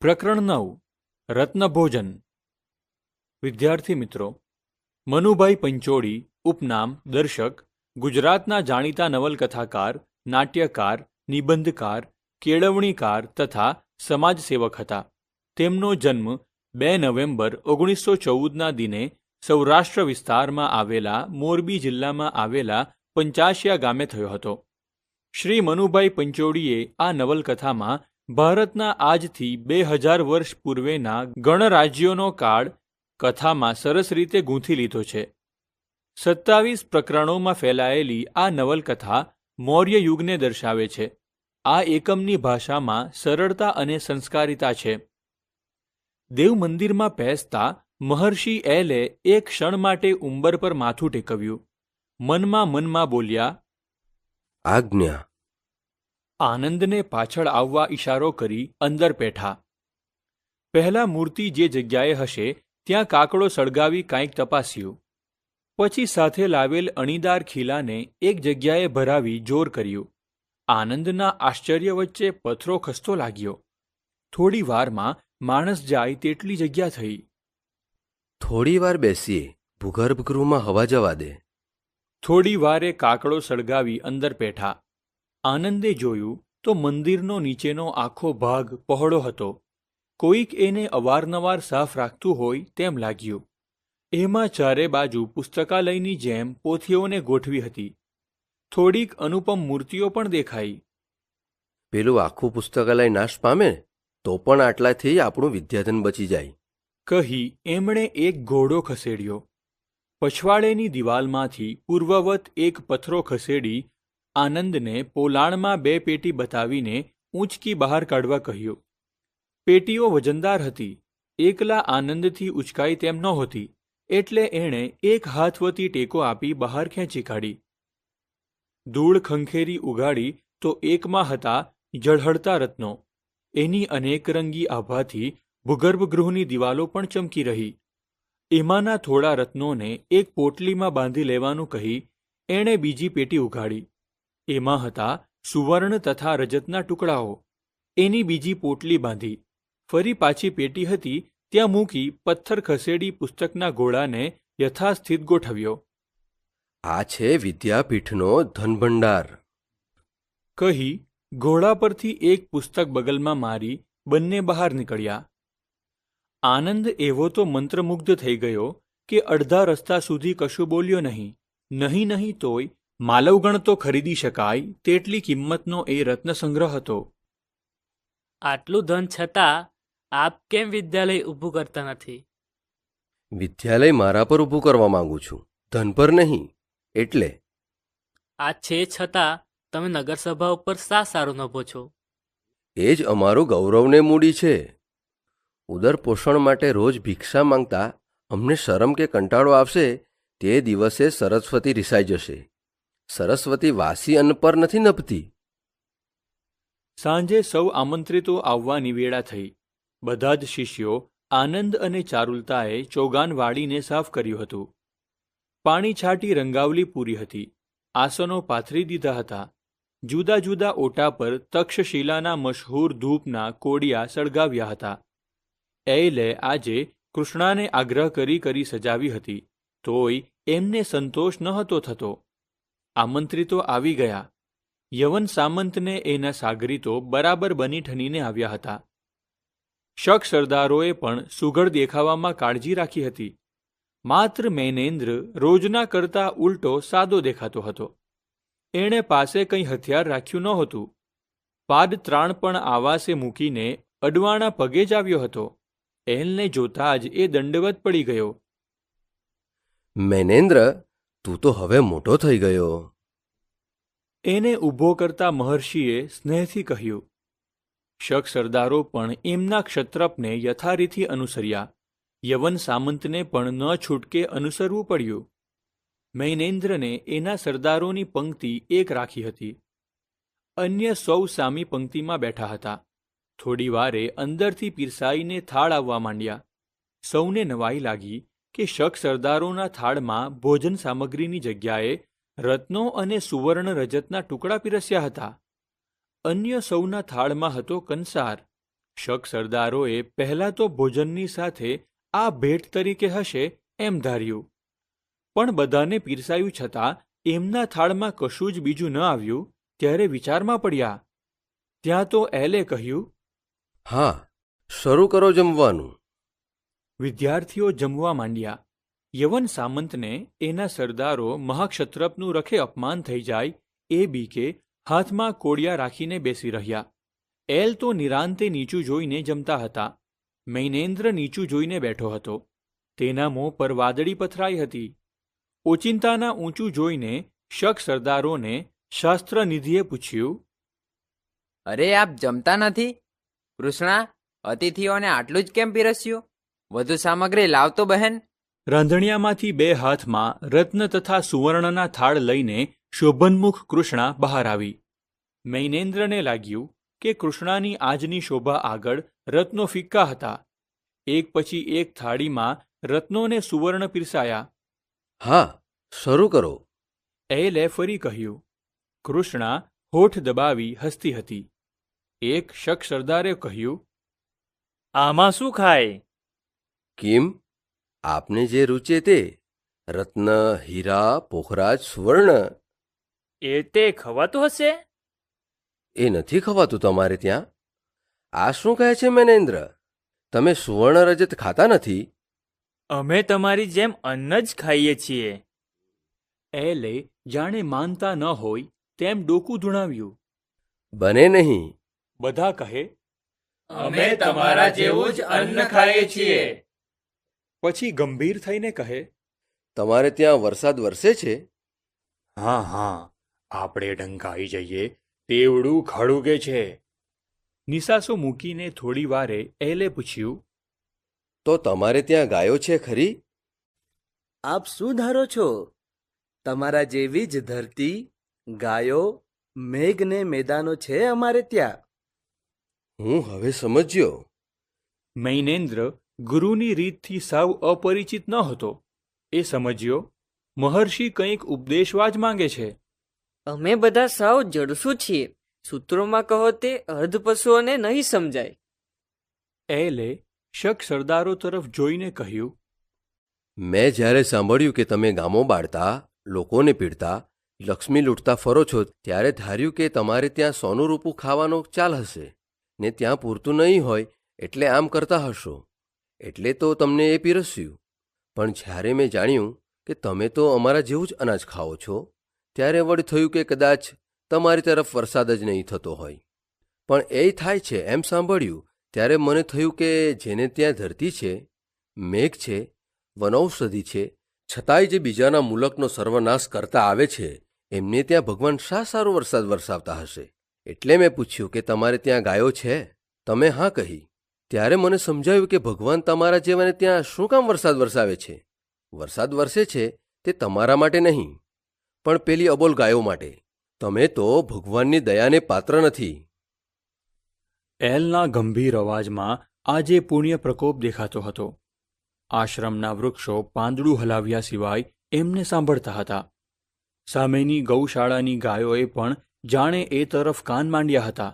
પ્રકરણ 9 રત્નભોજન. વિદ્યાર્થી મિત્રો, મનુભાઈ પંચોળી ઉપનામ દર્શક ગુજરાતના જાણીતા નવલકથાકાર, નાટ્યકાર, નિબંધકાર, કેળવણીકાર તથા સમાજસેવક હતા. તેમનો જન્મ 2 નવેમ્બર 1914ના દિને સૌરાષ્ટ્ર વિસ્તારમાં આવેલા મોરબી જિલ્લામાં આવેલા પંચાશિયા ગામે થયો હતો. શ્રી મનુભાઈ પંચોળીએ આ નવલકથામાં ભારતના આજથી 2000 વર્ષ પૂર્વેના ગણરાજ્યોનો કાળ કથામાં સરસ રીતે ગૂંથી લીધો છે. 27 પ્રકરણોમાં ફેલાયેલી આ નવલકથા મૌર્ય યુગને દર્શાવે છે. આ એકમની ભાષામાં સરળતા અને સંસ્કારિતા છે. દેવ મંદિરમાં પેસતા મહર્ષિ એલે એક ક્ષણ માટે ઉંબર પર માથું ટેકવ્યું. મનમાં બોલ્યા, આજ્ઞા. આનંદને પાછળ આવવા ઈશારો કરી અંદર પેઠા. પહેલા મૂર્તિ જે જગ્યાએ હશે ત્યાં કાકડો સળગાવી કાંઈક તપાસ્યું. પછી સાથે લાવેલ અણીદાર ખીલાને એક જગ્યાએ ભરાવી જોર કર્યું. આનંદના આશ્ચર્ય વચ્ચે પથરો ખસતો લાગ્યો. થોડી વારમાં માણસ જાય તેટલી જગ્યા થઈ. થોડી વાર બેસીએ, ભૂગર્ભ ગૃહમાં હવા જવા દે. થોડી વારે કાકડો સળગાવી અંદર પેઠા. આનંદે જોયું તો મંદિરનો નીચેનો આખો ભાગ પહોળો હતો. કોઈક એને અવારનવાર સાફ રાખતું હોય તેમ લાગ્યું. એમાં ચારે બાજુ પુસ્તકાલયની જેમ પોથીઓને ગોઠવી હતી. થોડીક અનુપમ મૂર્તિઓ પણ દેખાઈ. પેલું આખું પુસ્તકાલય નાશ પામે તો પણ આટલાથી આપણું વિદ્યાધન બચી જાય, કહી એમણે એક ઘોડો ખસેડ્યો. પછવાડેની દિવાલમાંથી પૂર્વવત એક પથરો ખસેડી આનંદને પોલાણમાં 2 પેટી બતાવીને ઊંચકી બહાર કાઢવા કહ્યું. પેટીઓ વજનદાર હતી. એકલા આનંદથી ઉચકાઈ તેમ નહોતી, એટલે એણે એક હાથવતી ટેકો આપી બહાર ખેંચી કાઢી. ધૂળ ખંખેરી ઉગાડી તો એકમાં હતા ઝળહળતા રત્નો. એની અનેકરંગી આભાથી ભૂગર્ભગૃહની દિવાલો પણ ચમકી રહી. એમાંના થોડા રત્નોને એક પોટલીમાં બાંધી લેવાનું કહી એણે બીજી પેટી ઉઘાડી. એમાં હતા સુવર્ણ તથા રજતના ટુકડાઓ. એની બીજી પોટલી બાંધી. ફરી પાછી પેટી હતી ત્યાં મૂકી પથ્થર ખસેડી પુસ્તકના ઘોડાને યથાસ્થિત ગોઠવ્યો. આ છે વિદ્યાપીઠનો ધનભંડાર, કહી ઘોડા પરથી એક પુસ્તક બગલમાં મારી બંને બહાર નીકળ્યા. આનંદ એવો તો મંત્રમુગ્ધ થઈ ગયો કે અડધા રસ્તા સુધી કશું બોલ્યો નહીં. નહીં તોય માલવગણ તો ખરીદી શકાય તેટલી કિંમતનો એ રત્નસંગ્રહ હતો. આટલું ધન છતાં આપ કેમ વિદ્યાલય ઊભું કરતા નથી? વિદ્યાલય મારા પર ઊભું કરવા માંગુ છું, ધન પર નહીં. એટલે આ છે છતાં તમે નગરસભા ઉપર શા સારું નભો છો? એ જ અમારું ગૌરવને મૂડી છે. ઉદર પોષણ માટે રોજ ભિક્ષા માંગતા અમને શરમ કે કંટાળો આવશે તે દિવસે સરસ્વતી રિસાઈ જશે. સરસ્વતી વાસી અન્ન પર નથી નભતી. સાંજે સૌ આમંત્રિતો આવવાની વેળા થઈ. બધા જ શિષ્યો આનંદ અને ચારુલતાએ ચોગાન વાળીને સાફ કર્યું હતું. પાણી છાંટી રંગાવલી પૂરી હતી. આસનો પાથરી દીધા હતા. જુદા જુદા ઓટા પર તક્ષશિલાના મશહૂર ધૂપના કોડિયા સળગાવ્યા હતા. એલે આજે કૃષ્ણાને આગ્રહ કરી સજાવી હતી, તોય એમને સંતોષ નહોતો થતો. આમંત્રિતો આવી ગયા. યવન સામંતને એના સાગરીતો બરાબર બની ઠનીને આવ્યા હતા. શક સરદારોએ પણ સુઘડ દેખાવામાં કાળજી રાખી હતી. માત્ર મૈનેન્દ્ર રોજના કરતા ઉલટો સાદો દેખાતો હતો. એણે પાસે કંઈ હથિયાર રાખ્યું નહોતું. પાદત્રાણ પણ આવાસે મૂકીને અડવાણા પગે જ આવ્યો હતો. એલને જોતા જ એ દંડવત પડી ગયો. મૈનેન્દ્ર, તું તો હવે મોટો થઈ ગયો. એને ઊભો કરતા મહર્ષિએ સ્નેહથી કહ્યું. શક સરદારો પણ એમના ક્ષત્રપને યથારીથી અનુસર્યા. યવન સામંતને પણ ન છૂટકે અનુસરવું પડ્યું. મૈનેન્દ્રને એના સરદારોની પંક્તિ એક રાખી હતી. અન્ય સૌ સામી પંક્તિમાં બેઠા હતા. થોડી વારે અંદરથી પીરસાઈને થાળ આવવા માંડ્યા. સૌને નવાઈ લાગી કે શક સરદારોના થાળમાં ભોજન સામગ્રીની જગ્યાએ રત્નો અને સુવર્ણ રજતના ટુકડા પીરસ્યા હતા. અન્ય સૌના થાળમાં હતો કંસાર. શક સરદારોએ પહેલાં તો ભોજનની સાથે આ ભેટ તરીકે હશે એમ ધાર્યું, પણ બધાને પીરસાયું છતાં એમના થાળમાં કશું જ બીજું ન આવ્યું ત્યારે વિચારમાં પડ્યા. ત્યાં તો એલે કહ્યું, હા, શરૂ કરો જમવાનું. વિદ્યાર્થીઓ જમવા માંડ્યા. યવન સામંતને એના સરદારો મહાક્ષત્રપનું રખે અપમાન થઈ જાય એ બીકે હાથમાં કોડિયા રાખીને બેસી રહ્યા. એલ તો નિરાંતે નીચું જોઈને જમતા હતા. મૈનેન્દ્ર નીચું જોઈને બેઠો હતો. તેના મોં પર વાદળી પથરાઈ હતી. ઓચિંતાના ઊંચું જોઈને શક સરદારોને શાસ્ત્રનિધિએ પૂછ્યું, અરે આપ જમતા નથી? કૃષ્ણા, અતિથિઓને આટલું જ કેમ પીરસ્યું? વધુ સામગ્રી લાવતો બહેન. રાંધણિયામાંથી 2 હાથમાં રત્ન તથા સુવર્ણના થાળ લઈને શોભનમુખ કૃષ્ણા બહાર આવી. મૈનેન્દ્રને લાગ્યું કે કૃષ્ણાની આજની શોભા આગળ રત્નો ફિક્કા હતા. એક પછી એક થાળીમાં રત્નોને સુવર્ણ પીરસાયા. હા, શરૂ કરો. એલે ફરી કહ્યું. કૃષ્ણા હોઠ દબાવી હસતી હતી. એક શક સરદારે કહ્યું, આમાં શું ખાય? કેમ? આપને જે રૂચે તે. રત્ન, હીરા, પોખરાજ, સુવર્ણ. એ તે ખવાતું હશે? એ નથી ખવાતું તમારે ત્યાં? આ શું કહે છે મૈનેન્દ્ર? તમે સુવર્ણ રજત ખાતા નથી? અમે તમારી જેમ અન્ન જ ખાઈએ છીએ. એલે જાણે માનતા ન હોય તેમ ડોકું ધૂણાવ્યું. બને નહીં. બધા કહે, અમે તમારા જેવું જ અન્ન ખાઈએ છીએ. પછી ગંભીર થઈને કહે, તમારે ત્યાં વરસાદ વરસે છે? હા હા, આપણે ઢંકાઈ જઈએ તેવડું ખડુગે છે. નિસાસો મૂકીને થોડી વારે એલે પૂછ્યું, તો તમારે ત્યાં ગાયો છે ખરી? આપ શું ધારો છો? તમારા જેવી જ ધરતી, ગાયો, મેઘ ને મેદાનો છે અમારે ત્યાં. હું હવે સમજ્યો. મૈનેન્દ્ર ગુરુની રીતથી સાવ અપરિચિત ન હતો. એ સમજ્યો મહર્ષિ કંઈક ઉપદેશવા જ માંગે છે. અમે બધા સાવ જડસું છીએ. સૂત્રોમાં કહો તે અર્ધ પશુઓને નહીં સમજાય. એલે શક સરદારો તરફ જોઈને કહ્યું, મેં જ્યારે સાંભળ્યું કે તમે ગામો બાળતા, લોકોને પીડતા, લક્ષ્મી લૂંટતા ફરો છો, ત્યારે ધાર્યું કે તમારે ત્યાં સોનું રૂપું ખાવાનો ચાલ હશે ને ત્યાં પૂરતું નહીં હોય એટલે આમ કરતા હશો. એટલે તો તમને એ પીરસ્યું. પણ જ્યારે મેં જાણ્યું કે તમે તો અમારા જેવું જ અનાજ ખાઓ છો, ત્યારે વળી થયું કે કદાચ તમારી તરફ વરસાદ જ નહીં થતો હોય. પણ એ થાય છે એમ સાંભળ્યું ત્યારે મને થયું કે જેને ત્યાં ધરતી છે, મેઘ છે, વનૌષધિ છે, છતાંય જે બીજાના મુલકનો સર્વનાશ કરતા આવે છે, એમને ત્યાં ભગવાન શા સારો વરસાદ વરસાવતા હશે. એટલે મેં પૂછ્યું કે તમારે ત્યાં ગાયો છે? તમે હા કહી. ત્યારે મને સમજાયું કે ભગવાન તમારા જેવાને ત્યાં શું કામ વરસાદ વરસાવે છે. વરસાદ વરસે છે તે તમારા માટે નહીં, પણ પેલી અબોલ ગાયો માટે. તમે તો ભગવાનની દયાને પાત્ર નથી. એલના ગંભીર અવાજમાં આજે પુણ્ય પ્રકોપ દેખાતો હતો. આશ્રમના વૃક્ષો પાંદડું હલાવ્યા સિવાય એમને સાંભળતા હતા. સામેની ગૌશાળાની ગાયોએ પણ જાણે એ તરફ કાન માંડ્યા હતા.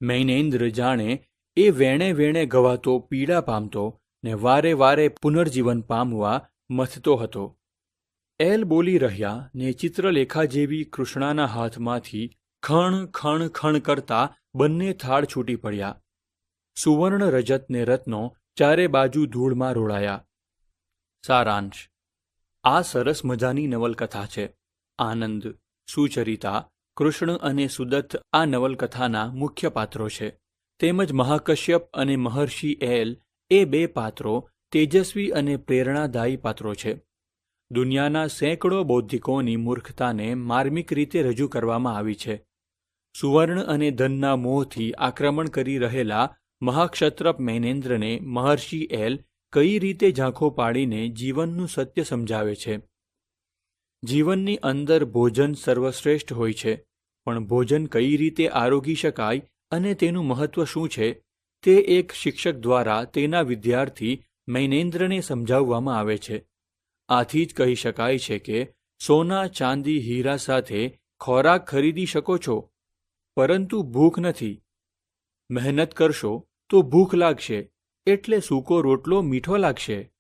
મૈનેન્દ્ર જાણે એ વેણે વેણે ગવાતો પીડા પામતો ને વારે વારે પુનર્જીવન પામવા મથતો હતો. એલ બોલી રહ્યા ને ચિત્રલેખા જેવી કૃષ્ણાના હાથમાંથી ખણ ખણ ખણ કરતા બંને થાળ છૂટી પડ્યા. સુવર્ણ રજત ને રત્નો ચારે બાજુ ધૂળમાં રોળાયા. સારાંશ: આ સરસ મજાની નવલકથા છે. આનંદ, સુચરિતા, કૃષ્ણ અને સુદત્ત આ નવલકથાના મુખ્ય પાત્રો છે. તેમજ મહાકશ્યપ અને મહર્ષિ એલ એ 2 પાત્રો તેજસ્વી અને પ્રેરણાદાયી પાત્રો છે. દુનિયાના સેંકડો બૌદ્ધિકોની મૂર્ખતાને માર્મિક રીતે રજૂ કરવામાં આવી છે. સુવર્ણ અને ધનના મોહથી આક્રમણ કરી રહેલા મહાક્ષત્રપ મૈનેન્દ્રને મહર્ષિ એલ કઈ રીતે ઝાંખો પાડીને જીવનનું સત્ય સમજાવે છે. જીવનની અંદર ભોજન સર્વશ્રેષ્ઠ હોય છે, પણ ભોજન કઈ રીતે આરોગી શકાય અને તેનું મહત્વ શું છે તે એક શિક્ષક દ્વારા તેના વિદ્યાર્થી મૈનેન્દ્રને સમજાવવામાં આવે છે. આથી જ કહી શકાય છે કે સોના, ચાંદી, હીરા સાથે ખોરાક ખરીદી શકો છો, પરંતુ ભૂખ નથી. મહેનત કરશો તો ભૂખ લાગશે એટલે સૂકો રોટલો મીઠો લાગશે.